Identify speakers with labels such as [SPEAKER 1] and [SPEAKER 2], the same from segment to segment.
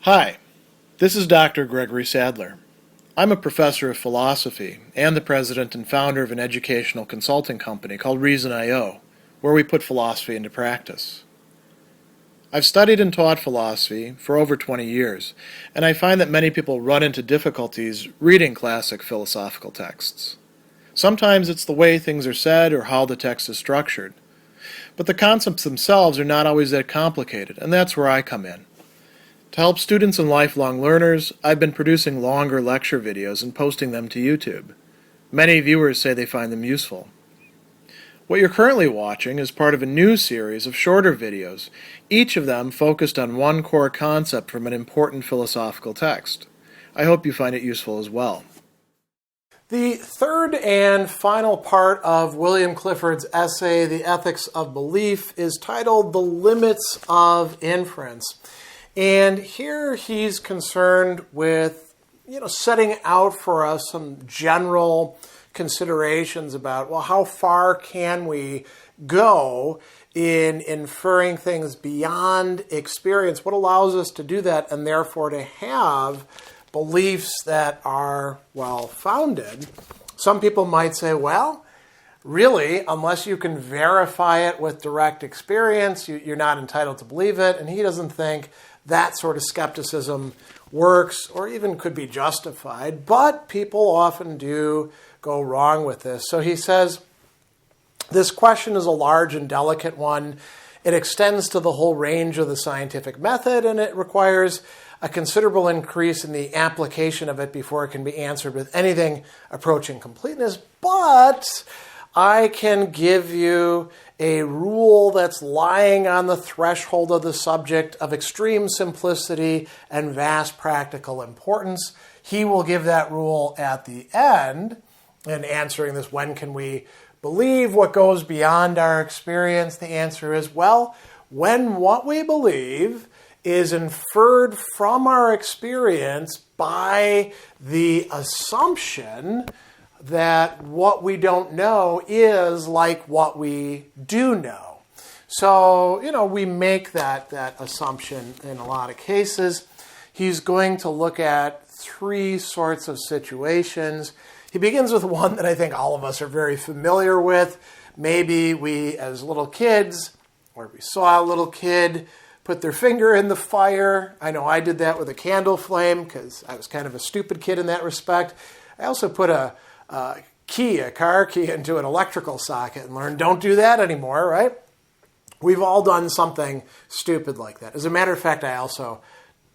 [SPEAKER 1] Hi, this is Dr. Gregory Sadler. I'm a professor of philosophy and the president and founder of an educational consulting company called Reason.io, where we put philosophy into practice. I've studied and taught philosophy for over 20 years, and I find that many people run into difficulties reading classic philosophical texts. Sometimes it's the way things are said or how the text is structured. But the concepts themselves are not always that complicated, and that's where I come in. To help students and lifelong learners, I've been producing longer lecture videos and posting them to YouTube. Many viewers say they find them useful. What you're currently watching is part of a new series of shorter videos, each of them focused on one core concept from an important philosophical text. I hope you find it useful as well. The third and final part of William Clifford's essay, The Ethics of Belief, is titled The Limits of Inference. And here he's concerned with, setting out for us some general considerations about, how far can we go in inferring things beyond experience? What allows us to do that and therefore to have beliefs that are well-founded? Some people might say, really, unless you can verify it with direct experience, you're not entitled to believe it. And he doesn't think that sort of skepticism works or even could be justified. But people often do go wrong with this. So he says, this question is a large and delicate one. It extends to the whole range of the scientific method, and it requires a considerable increase in the application of it before it can be answered with anything approaching completeness. But I can give you a rule that's lying on the threshold of the subject of extreme simplicity and vast practical importance. He will give that rule at the end in answering this, when can we believe what goes beyond our experience? The answer is, when what we believe is inferred from our experience by the assumption that what we don't know is like what we do know. So, we make that assumption in a lot of cases. He's going to look at three sorts of situations. He begins with one that I think all of us are very familiar with. Maybe we, as little kids, or we saw a little kid put their finger in the fire. I know I did that with a candle flame because I was kind of a stupid kid in that respect. I also put a car key into an electrical socket and learned don't do that anymore, right? We've all done something stupid like that. As a matter of fact, I also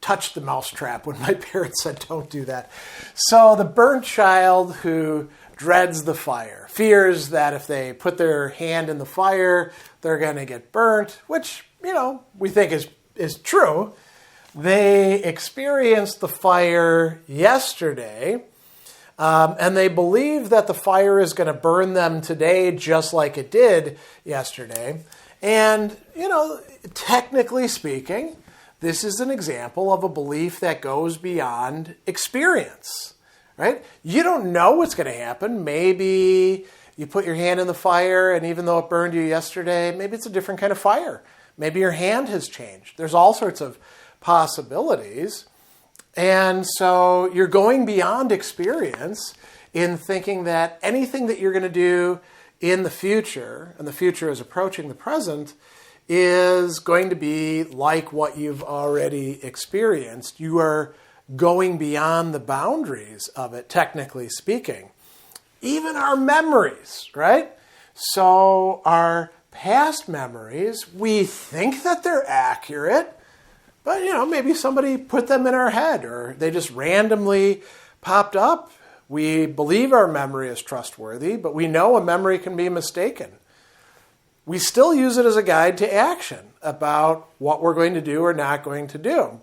[SPEAKER 1] touched the mousetrap when my parents said don't do that. So the burnt child who dreads the fire, fears that if they put their hand in the fire, they're going to get burnt, which, we think is true. They experienced the fire yesterday, and they believe that the fire is going to burn them today just like it did yesterday. And, technically speaking, this is an example of a belief that goes beyond experience, right? You don't know what's going to happen. Maybe you put your hand in the fire, and even though it burned you yesterday, maybe it's a different kind of fire. Maybe your hand has changed. There's all sorts of possibilities. And so you're going beyond experience in thinking that anything that you're going to do in the future, and the future is approaching the present, is going to be like what you've already experienced. You are going beyond the boundaries of it, technically speaking. Even our memories, right? So our past memories, we think that they're accurate, but, maybe somebody put them in our head or they just randomly popped up. We believe our memory is trustworthy, but we know a memory can be mistaken. We still use it as a guide to action about what we're going to do or not going to do.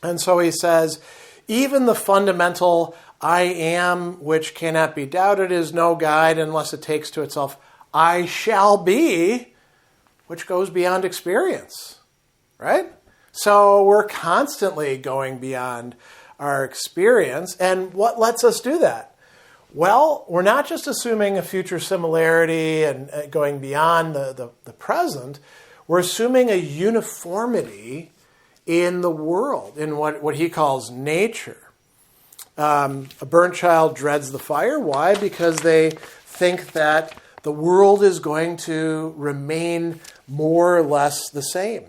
[SPEAKER 1] And so he says, even the fundamental I am, which cannot be doubted, is no guide unless it takes to itself I shall be, which goes beyond experience, right? So we're constantly going beyond our experience. And what lets us do that? Well, we're not just assuming a future similarity and going beyond the present. We're assuming a uniformity in the world, in what he calls nature. A burnt child dreads the fire. Why? Because they think that the world is going to remain more or less the same.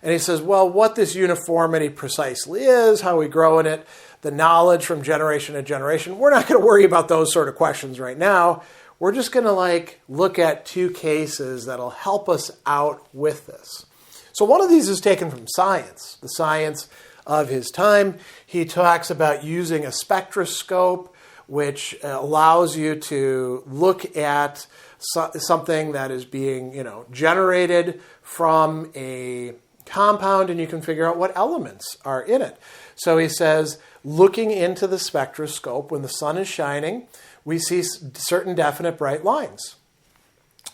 [SPEAKER 1] And he says, well, what this uniformity precisely is, how we grow in it, the knowledge from generation to generation, we're not going to worry about those sort of questions right now. We're just going to look at two cases that'll help us out with this. So one of these is taken from science, the science of his time. He talks about using a spectroscope, which allows you to look at something that is being, generated from a compound, and you can figure out what elements are in it. So he says, looking into the spectroscope, when the sun is shining, we see certain definite bright lines.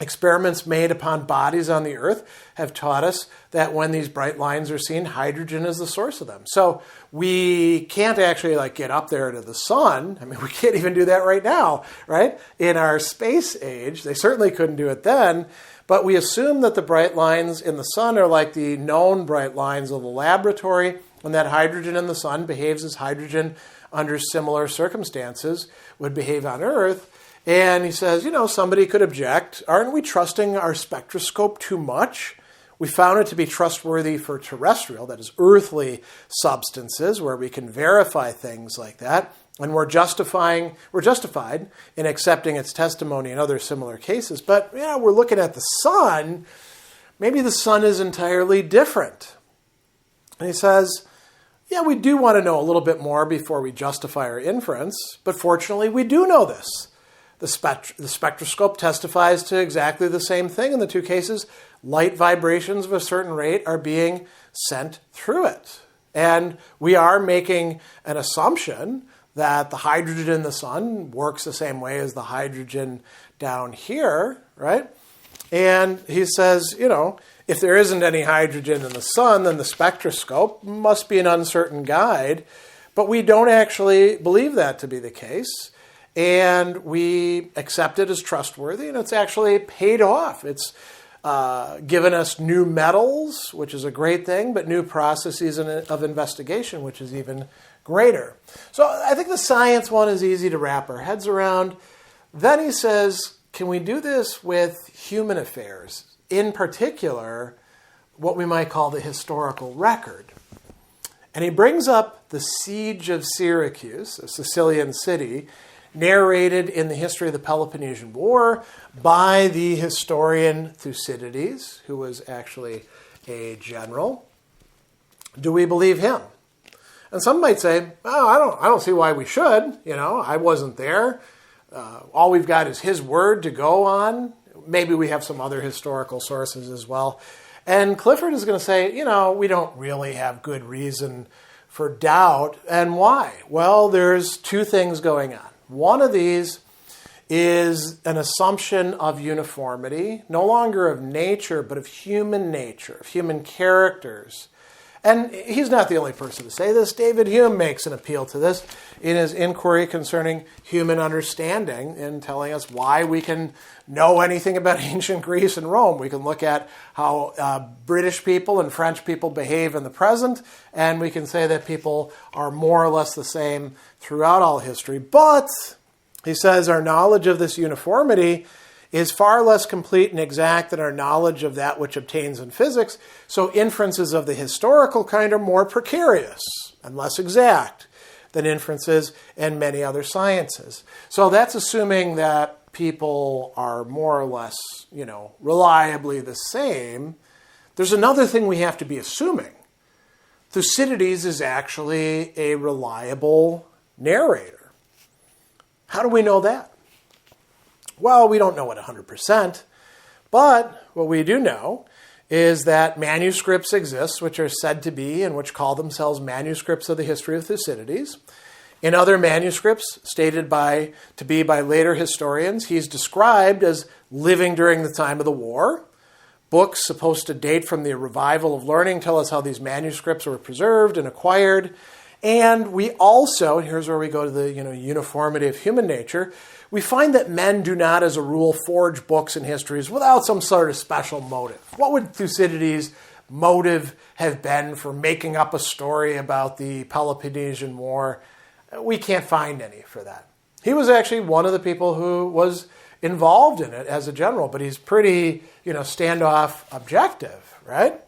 [SPEAKER 1] Experiments made upon bodies on the Earth have taught us that when these bright lines are seen, hydrogen is the source of them. So we can't actually get up there to the sun. I mean, we can't even do that right now, right? In our space age, they certainly couldn't do it then. But we assume that the bright lines in the sun are like the known bright lines of the laboratory, and that hydrogen in the sun behaves as hydrogen under similar circumstances would behave on Earth. And he says, somebody could object. Aren't we trusting our spectroscope too much? We found it to be trustworthy for terrestrial, that is earthly substances, where we can verify things like that. And we're justified in accepting its testimony in other similar cases. But we're looking at the sun. Maybe the sun is entirely different. And he says, we do want to know a little bit more before we justify our inference. But fortunately, we do know this. The spectroscope testifies to exactly the same thing in the two cases. Light vibrations of a certain rate are being sent through it. And we are making an assumption that the hydrogen in the sun works the same way as the hydrogen down here, right? And he says, if there isn't any hydrogen in the sun, then the spectroscope must be an uncertain guide. But we don't actually believe that to be the case. And we accept it as trustworthy, and it's actually paid off. It's given us new metals, which is a great thing, but new processes of investigation, which is even greater. So I think the science one is easy to wrap our heads around. Then he says, can we do this with human affairs? In particular, what we might call the historical record. And he brings up the siege of Syracuse, a Sicilian city, narrated in the history of the Peloponnesian War by the historian Thucydides, who was actually a general. Do we believe him? And some might say, I don't see why we should. I wasn't there. All we've got is his word to go on. Maybe we have some other historical sources as well. And Clifford is going to say, we don't really have good reason for doubt. And why? Well, there's two things going on. One of these is an assumption of uniformity, no longer of nature, but of human nature, of human characters. And he's not the only person to say this. David Hume makes an appeal to this in his inquiry concerning human understanding, in telling us why we can know anything about ancient Greece and Rome. We can look at how British people and French people behave in the present, and we can say that people are more or less the same throughout all history. But, he says, our knowledge of this uniformity is far less complete and exact than our knowledge of that which obtains in physics, so inferences of the historical kind are more precarious and less exact than inferences in many other sciences. So that's assuming that people are more or less, reliably the same. There's another thing we have to be assuming. Thucydides is actually a reliable narrator. How do we know that? Well, we don't know it 100%, but what we do know is that manuscripts exist which are said to be and which call themselves manuscripts of the history of Thucydides. In other manuscripts stated to be by later historians, he's described as living during the time of the war. Books supposed to date from the revival of learning tell us how these manuscripts were preserved and acquired. And we also, here's where we go to the uniformity of human nature, we find that men do not, as a rule, forge books and histories without some sort of special motive. What would Thucydides motive have been for making up a story about the Peloponnesian War. We can't find any for that. He was actually one of the people who was involved in it as a general, but he's pretty, standoff objective, right?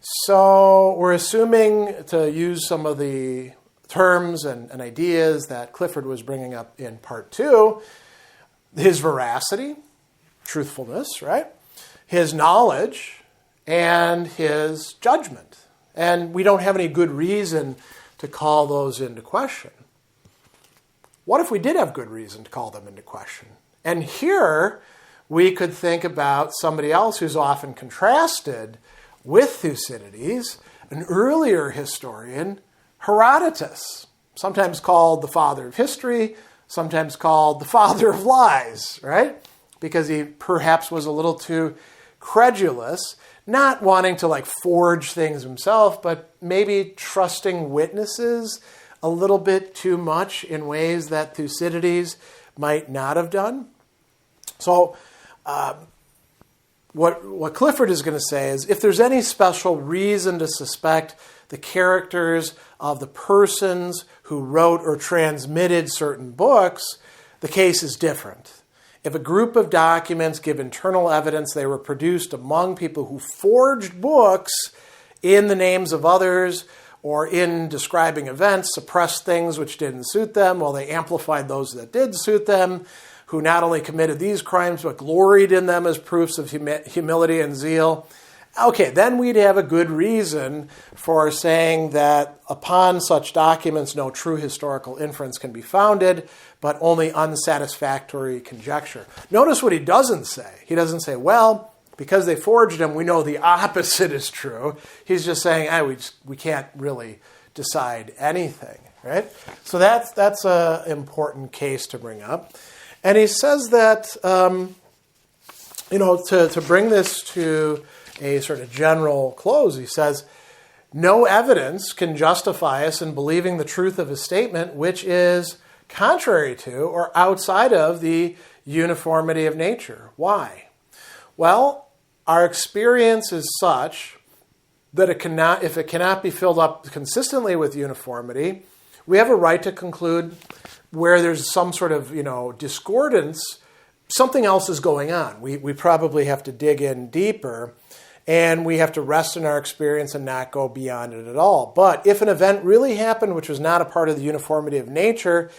[SPEAKER 1] So we're assuming, to use some of the terms and ideas that Clifford was bringing up in part 2, his veracity, truthfulness, right? His knowledge, and his judgment. And we don't have any good reason to call those into question. What if we did have good reason to call them into question? And here we could think about somebody else who's often contrasted with Thucydides, an earlier historian, Herodotus, sometimes called the father of history, sometimes called the father of lies, right? Because he perhaps was a little too credulous, not wanting to forge things himself, but maybe trusting witnesses a little bit too much in ways that Thucydides might not have done. So what Clifford is going to say is, if there's any special reason to suspect the characters of the persons who wrote or transmitted certain books, the case is different. If a group of documents give internal evidence they were produced among people who forged books in the names of others, or in describing events, suppressed things which didn't suit them, while they amplified those that did suit them, who not only committed these crimes, but gloried in them as proofs of humility and zeal, okay, then we'd have a good reason for saying that upon such documents, no true historical inference can be founded, but only unsatisfactory conjecture. Notice what he doesn't say. He doesn't say, well, because they forged them, we know the opposite is true. He's just saying, we can't really decide anything, right? So that's an important case to bring up. And he says that, to bring this to a sort of general close, he says, no evidence can justify us in believing the truth of a statement which is contrary to or outside of the uniformity of nature. Why? Well, our experience is such that if it cannot be filled up consistently with uniformity, we have a right to conclude where there's some sort of, discordance, something else is going on. We probably have to dig in deeper, and we have to rest in our experience and not go beyond it at all. But if an event really happened which was not a part of the uniformity of nature,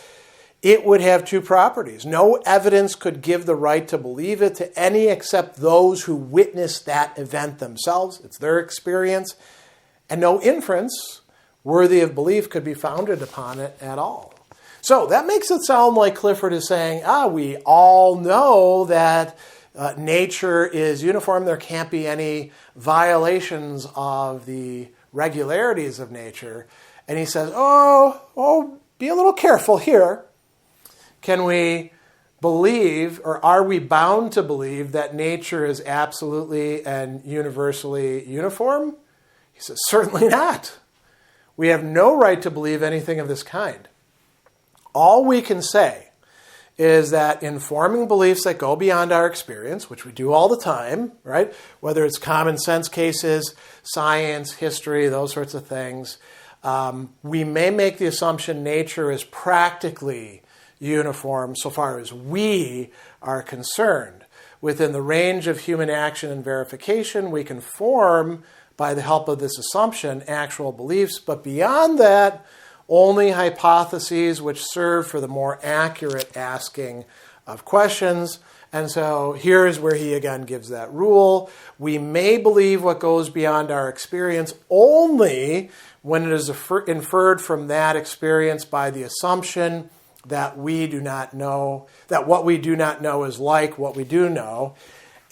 [SPEAKER 1] it would have two properties. No evidence could give the right to believe it to any except those who witnessed that event themselves. It's their experience. And no inference worthy of belief could be founded upon it at all. So that makes it sound like Clifford is saying, we all know that nature is uniform. There can't be any violations of the regularities of nature. And he says, be a little careful here. Can we believe, or are we bound to believe, that nature is absolutely and universally uniform? He says, certainly not. We have no right to believe anything of this kind. All we can say is that in forming beliefs that go beyond our experience, which we do all the time, right? Whether it's common sense cases, science, history, those sorts of things, we may make the assumption nature is practically uniform so far as we are concerned. Within the range of human action and verification, we can form, by the help of this assumption, actual beliefs, but beyond that, only hypotheses which serve for the more accurate asking of questions. And so here's where he again gives that rule. We may believe what goes beyond our experience only when it is inferred from that experience by the assumption that we do not know, that what we do not know is like what we do know.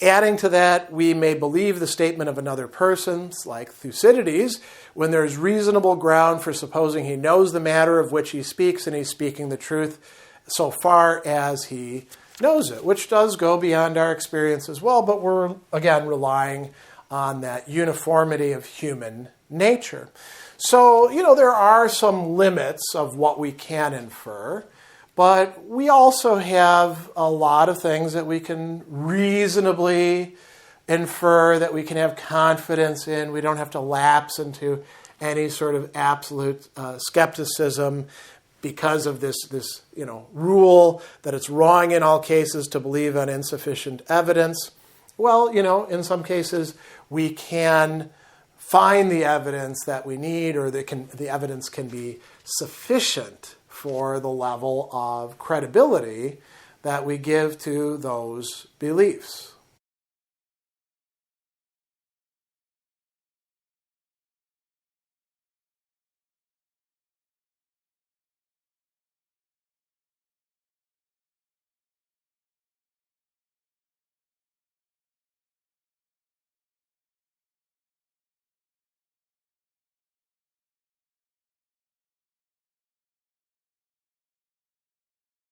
[SPEAKER 1] Adding to that, we may believe the statement of another person, like Thucydides, when there is reasonable ground for supposing he knows the matter of which he speaks and he's speaking the truth so far as he knows it, which does go beyond our experience as well, but we're, again, relying on that uniformity of human nature. So, there are some limits of what we can infer, but we also have a lot of things that we can reasonably infer, that we can have confidence in. We don't have to lapse into any sort of absolute skepticism because of this rule that it's wrong in all cases to believe on insufficient evidence. Well, in some cases we can find the evidence that we need, or the evidence can be sufficient for the level of credibility that we give to those beliefs.